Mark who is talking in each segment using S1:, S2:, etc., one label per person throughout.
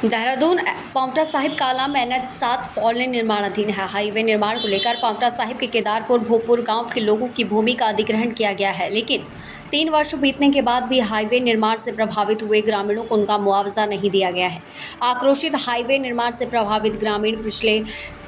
S1: Dehradun Paonta Sahib Kalam NH 7 fall लेन निर्माणाधीन है। Highway निर्माण को लेकर पांवटा साहिब के केदारपुर भोपुर गांव के लोगों की भूमि का अधिग्रहण किया गया है, लेकिन 3 वर्ष बीतने के बाद भी हाईवे निर्माण से प्रभावित हुए ग्रामीणों को उनका मुआवजा नहीं दिया गया है। आक्रोशित हाईवे निर्माण से प्रभावित ग्रामीण पिछले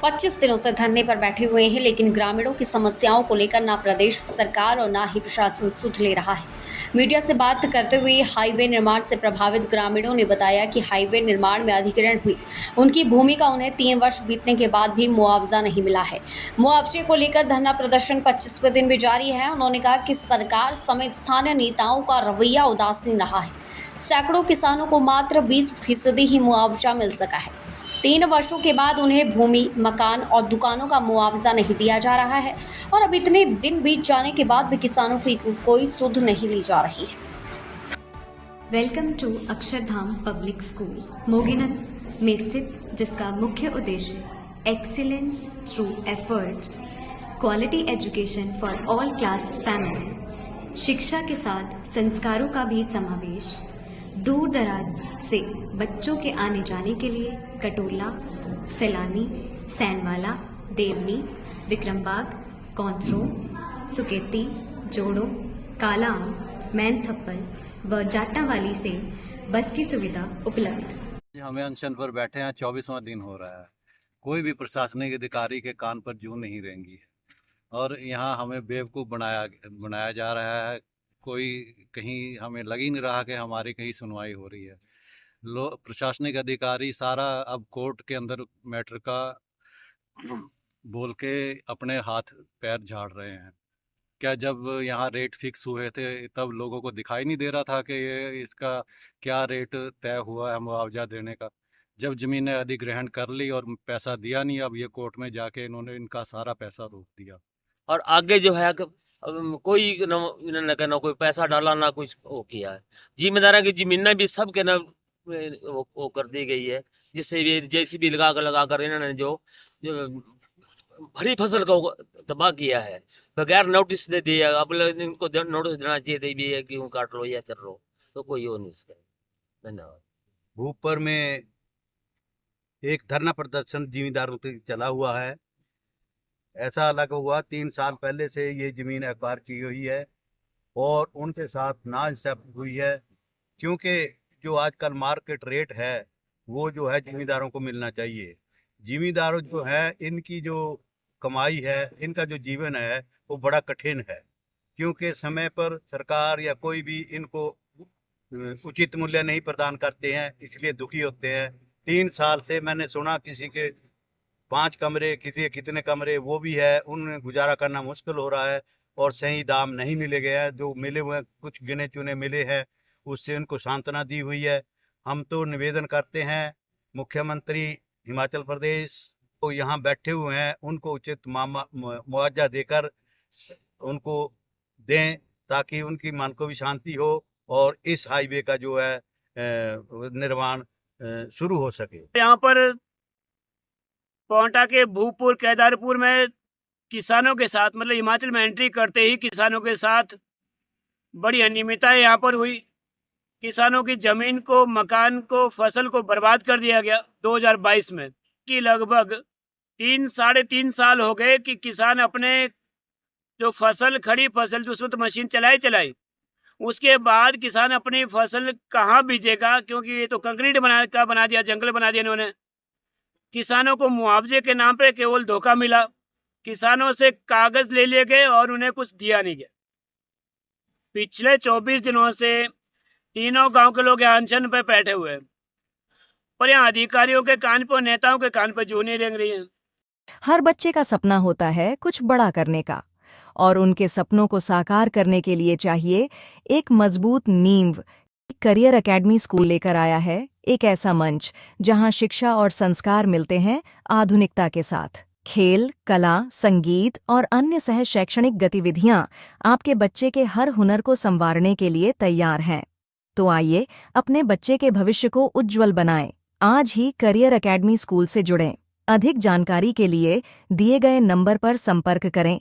S1: 25 दिनों से धरने पर बैठे हुए हैं, लेकिन ग्रामीणों की समस्याओं को लेकर ना प्रदेश सरकार और ना ही प्रशासन सुध ले रहा है। मीडिया से बात करते हुए हाईवे निर्माण से प्रभावित ग्रामीणों ने बताया कि हाईवे निर्माण में अधिग्रहण हुई उनकी भूमि का उन्हें 3 वर्ष बीतने के बाद भी मुआवजा नहीं मिला है। मुआवजे को लेकर धरना प्रदर्शन 25वें दिन भी जारी है। उन्होंने कहा कि सरकार समेत स्थानीय नेताओं का रवैया उदासीन रहा है। सैकड़ों किसानों को मात्र 20% ही मुआवजा मिल सका है। 3 वर्षों के बाद उन्हें भूमि, मकान और दुकानों का मुआवजा नहीं दिया जा रहा है और अब इतने दिन बीत जाने के बाद भी किसानों की कोई सुध नहीं ली जा रही है।
S2: Welcome to Akshardham public school Moginand में स्थित, जिसका मुख्य उद्देश्य excellence through efforts, quality education for all class family, शिक्षा के साथ संस्कारों का भी समावेश, दूर दराज से बच्चों के आने जाने के लिए कटोला, सैलानी, सैनवाला, देवनी, विक्रमबाग, कौंथरो, सुकेती, जोड़ो, कालाम, मैनथप्पल व जाटावाली से बस की सुविधा उपलब्ध।
S3: हमें अनशन पर बैठे हैं, 24वां दिन हो रहा है। कोई भी प्रशासनिक अधिकारी के कान पर जूं नहीं रेंगी और यहाँ हमें बेवकूफ़ बनाया जा रहा है। कोई कहीं हमें लग ही नहीं रहा कि हमारी कहीं सुनवाई हो रही है। प्रशासनिक अधिकारी सारा अब कोर्ट के अंदर मैटर का बोल के अपने हाथ पैर झाड़ रहे हैं। क्या जब यहाँ रेट फिक्स हुए थे तब लोगों को दिखाई नहीं दे रहा था कि ये इसका क्या रेट तय हुआ है मुआवजा देने का? जब ज़मीनें अधिग्रहण कर ली और पैसा दिया नहीं, अब ये कोर्ट में जाके इन्होंने इनका सारा पैसा रोक दिया।
S4: और आगे जो है कोई न कोई पैसा डाला ना कुछ वो किया है। जिम्मेदार की जमीनें भी सब के ना वो कर दी गई है, जिससे भी JCB लगा कर इन्होंने जो भरी फसल को तबाह किया है बगैर नोटिस दे दिया। अब इनको नोटिस देना चाहिए भी है कि काट लो या कर लो, तो कोई हो नहीं इसका। धन्यवाद।
S5: भूपर में एक धरना प्रदर्शन जिम्मेदारों से चला हुआ है। ऐसा लगा हुआ 3 साल पहले से ये ज़मीन एक्वायर की हुई है और उनके साथ नाइंसाफ़ी हुई है, क्योंकि जो आजकल मार्केट रेट है वो जो है ज़मींदारों को मिलना चाहिए। ज़मींदारों जो है इनकी जो कमाई है, इनका जो जीवन है वो बड़ा कठिन है, क्योंकि समय पर सरकार या कोई भी इनको उचित मूल्य नहीं प्रदान करते हैं, इसलिए दुखी होते हैं। 3 साल से मैंने सुना किसी के 5 कमरे, किसी के कितने कमरे वो भी है, उन्हें गुजारा करना मुश्किल हो रहा है और सही दाम नहीं मिले गए हैं। जो मिले हुए कुछ गिने चुने मिले हैं, उससे उनको सांत्वना दी हुई है। हम तो निवेदन करते हैं मुख्यमंत्री हिमाचल प्रदेश को यहाँ बैठे हुए हैं, उनको उचित मुआवजा देकर उनको दें, ताकि उनकी मन को भी शांति हो और इस हाईवे का जो है निर्माण शुरू हो सके।
S6: यहाँ पर पांवटा के भूपुर केदारपुर में किसानों के साथ, मतलब हिमाचल में एंट्री करते ही किसानों के साथ बड़ी अनियमितताएं यहाँ पर हुई। किसानों की जमीन को, मकान को, फसल को बर्बाद कर दिया गया 2022 में। कि लगभग 3-3.5 साल हो गए कि किसान अपने जो फसल, खड़ी फसल जिसमें तो मशीन चलाई, उसके बाद किसान अपनी फसल कहाँ बीजेगा, क्योंकि ये तो कंक्रीट बना दिया, जंगल बना दिया इन्होंने। किसानों को मुआवजे के नाम पे केवल धोखा मिला। किसानों से कागज ले लिए गए और उन्हें कुछ दिया नहीं गया। पिछले 24 दिनों से तीनों गांव के लोग यहाँ अनशन पे बैठे हुए हैं, पर यहाँ अधिकारियों के कान पर, नेताओं के कान पर जू नहीं रेंग रही है।
S7: हर बच्चे का सपना होता है कुछ बड़ा करने का, और उनके सपनों को साकार करने के लिए चाहिए एक मजबूत नींव। करियर एकेडमी स्कूल लेकर आया है एक ऐसा मंच जहां शिक्षा और संस्कार मिलते हैं आधुनिकता के साथ। खेल, कला, संगीत और अन्य सह शैक्षणिक गतिविधियां आपके बच्चे के हर हुनर को संवारने के लिए तैयार हैं। तो आइए अपने बच्चे के भविष्य को उज्जवल बनाएं। आज ही करियर एकेडमी स्कूल से जुड़ें। अधिक जानकारी के लिए दिए गए नंबर पर संपर्क करें।